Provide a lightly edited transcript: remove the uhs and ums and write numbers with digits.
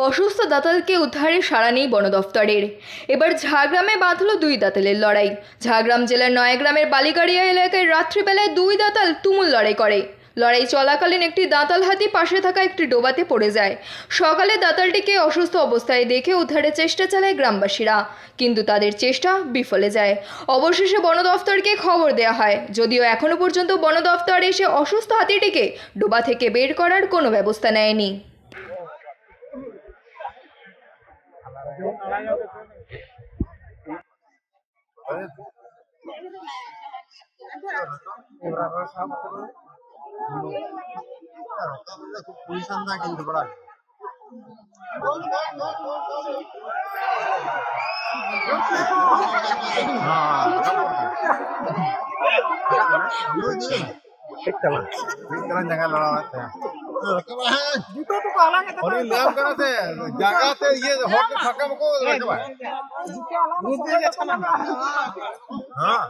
অসুস্থ দাতালকে উদ্ধারে সাড়া নেই বন দফতরের। এবার ঝাড়গ্রামে বাঁধল দুই দাতালের লড়াই। ঝাড়গ্রাম জেলার নয়াগ্রামের বালিগাড়িয়া এলাকায় রাত্রিবেলায় দুই দাতাল তুমুল লড়াই করে। লড়াই চলাকালীন একটি দাঁতাল হাতি পাশে থাকা একটি ডোবাতে পড়ে যায়। সকালে দাতালটিকে অসুস্থ অবস্থায় দেখে উদ্ধারের চেষ্টা চালায় গ্রামবাসীরা, কিন্তু তাদের চেষ্টা বিফলে যায়। অবশেষে বন দফতরকে খবর দেওয়া হয়, যদিও এখনো পর্যন্ত বন দফতর এসে অসুস্থ হাতিটিকে ডোবা থেকে বের করার কোনো ব্যবস্থা নেয়নি। কিন্তু বড় जगह लड़ा जगह ये हाँ